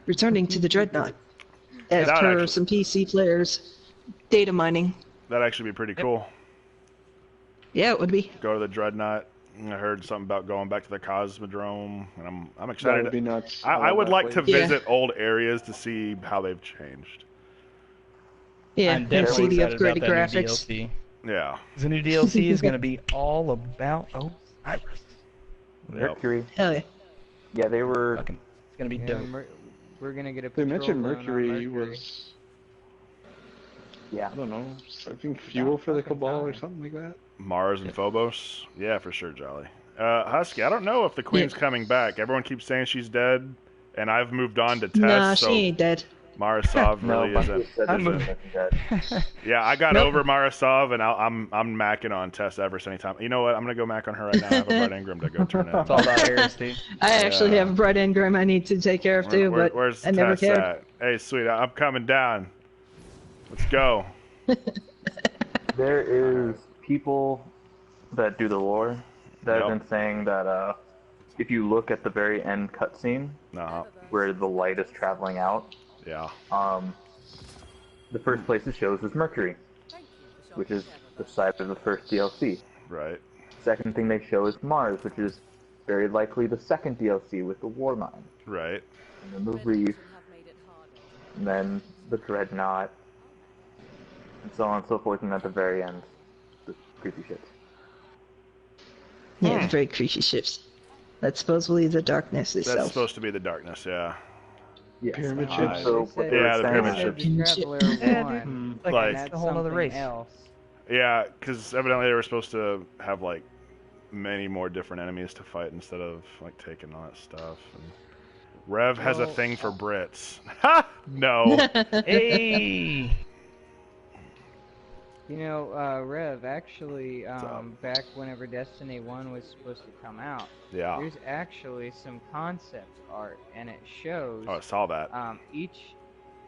returning to the Dreadnought, as That per actually- some PC players data mining. That'd actually be pretty cool. Yeah, it would be. Go to the Dreadnought. I heard something about going back to the Cosmodrome, and I'm That excited. would be nuts. I would love like that to place. Yeah. visit old areas to see how they've changed. Yeah, I'm and definitely see the excited about upgraded that new graphics. DLC. Yeah. 'Cause the new DLC is gonna be all about Osiris. Yep. Mercury. Hell yeah. Yeah, they were. Fucking, it's gonna be Yeah, dope. we're gonna get a They patrol mentioned zone on Mercury was, Yeah, I don't know, I think fuel for the Cabal or something like that. Mars and Phobos. Yeah, for sure, Jolly. Husky, I don't know if the Queen's coming back. Everyone keeps saying she's dead, and I've moved on to Tess. Nah, so she ain't dead. Marasov No, really Bungie isn't. said I'm there's moving. no dead. Yeah, I got Nope. over Marasov, and I'm macking on Tess Everest anytime. You know what? I'm gonna go mack on her right now. I have a Bright Ingram to go turn in. It's all about Harris, dude. I actually Yeah. have a Bright Ingram I need to take care of too, but Where's I never Tess cared. at? Hey, sweet, I'm coming down. Let's go. There is people that do the lore that have Yep. been saying that if you look at the very end cutscene No. where the light is traveling out, Yeah. the first place it shows is Mercury, which is the site of the first DLC. Right. Second thing they show is Mars, which is very likely the second DLC with the War Mine. Right. And then the Reef, and then the Dreadnought, and so on and so forth, and at the very end, the creepy ships. Yeah, very creepy ships. That's supposedly the darkness That's itself. supposed to be the darkness, yeah. Yes. Pyramid and ships? So what they were Yeah, the saying pyramid is- ships. The Ship. Traveler Yeah, won, dude. Like- and It's that's a whole nother something race. else. Yeah, because evidently they were supposed to have, like, many more different enemies to fight instead of, like, taking all that stuff. And Rev has a Well- thing for Brits. Ha! No. Hey! You know, Rev, actually, up? back whenever Destiny 1 was supposed to come out, Yeah. there's actually some concept art, and it shows Oh, I saw that. each...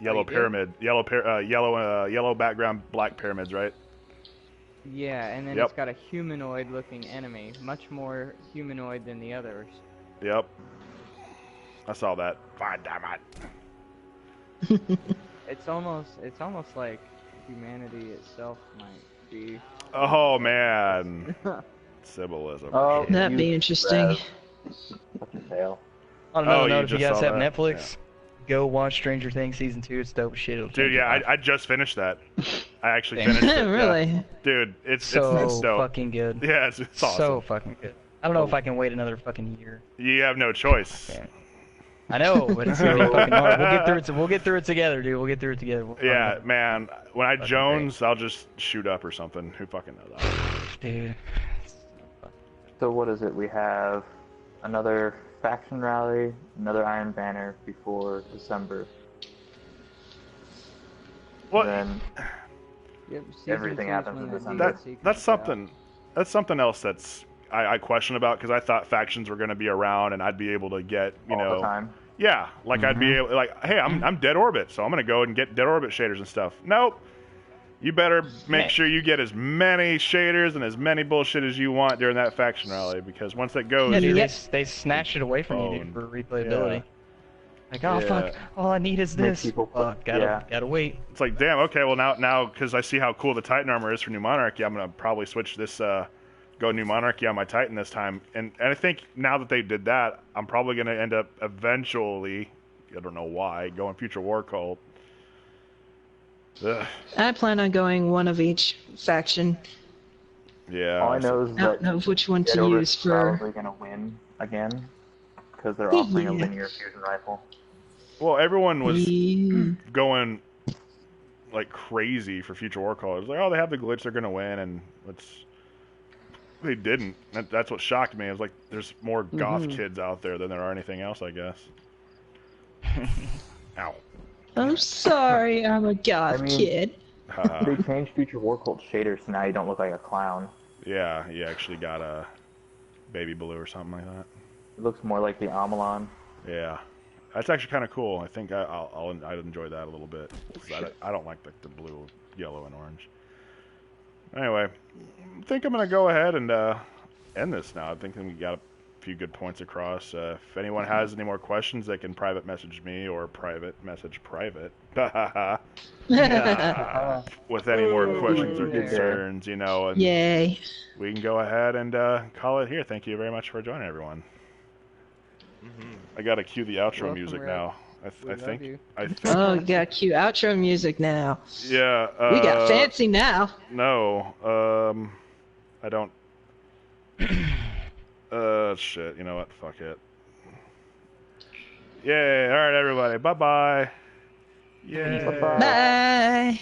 Yellow you did? pyramid. Yellow background, black pyramids, right? Yeah, and then Yep. it's got a humanoid-looking enemy, much more humanoid than the others. Yep. I saw that. Fine, damn it. It's almost like humanity itself might be. Oh, man. Symbolism. Oh, That'd be you interesting. Rev. Such a fail. On another Oh, you note, if you just guys saw have that? Netflix, go watch Stranger Things Season 2. It's dope as shit. It'll Dude, change your yeah, life. I just finished that. I actually Damn. finished it. yeah. Really? Dude, it's so dope. fucking good. Yeah, it's awesome. So fucking good. I don't know if I can wait another fucking year. You have no choice. Yeah. I know, but it's gonna be fucking hard. We'll get through it. We'll get through it together, dude. We'll get through it together. We'll Yeah, fucking- man. When I Fucking Jones, I'll just shoot up or something. Who fucking knows? dude. So what is it? We have another faction rally, another Iron Banner before December. What? Then Yep, Everything season 2's happens when in the December. DLC That's comes out. something. That's something else that's I question about because I thought factions were going to be around and I'd be able to get all the time. yeah, like I'd be able like hey I'm dead orbit so I'm going to go and get dead orbit shaders and stuff. Nope. You better make sure you get as many shaders and as many bullshit as you want during that faction rally because once it goes, Yeah, Dude, dude, they snatched it away from you, dude, for replayability. Yeah. Like, oh Yeah. fuck, all I need is Make this. people put- Fuck, gotta wait. it's like damn okay well now because I see how cool the Titan armor is for New Monarchy I'm going to probably switch this go New Monarchy on my Titan this time and I think now that they did that I'm probably going to end up eventually I don't know why going Future War Cult. Ugh. I plan on going one of each faction. Yeah. All I know is I that don't know which one Dead to Orbit's use for. probably going to win again because they're offering a Yeah. linear fusion rifle. Well, everyone was Yeah. going like crazy for Future War Call. It was like, oh, they have the glitch, they're gonna win, and they didn't. That's what shocked me. It was like there's more goth kids out there than there are anything else, I guess. Ow. I'm sorry, I'm a goth I mean- kid. They changed Future War Cult shaders, so now you don't look like a clown. Yeah, you actually got a baby blue or something like that. It looks more like the Amalon. Yeah, that's actually kind of cool. I think I'd enjoy that a little bit. 'Cause I don't like the blue, yellow, and orange. Anyway, I think I'm gonna go ahead and end this now. I think we got a few good points across. If anyone has any more questions, they can private message me or private message private. With any more questions or concerns, you know, and Yay. we can go ahead and call it here. Thank you very much for joining, everyone. I gotta cue the outro Welcome, music Rev. now. We love you. I think. Oh, you got cute outro music now. Yeah. We got fancy now. No. I don't. Shit. You know what? Fuck it. Yay! All right, everybody. Bye bye. Yay. Bye-bye. Bye.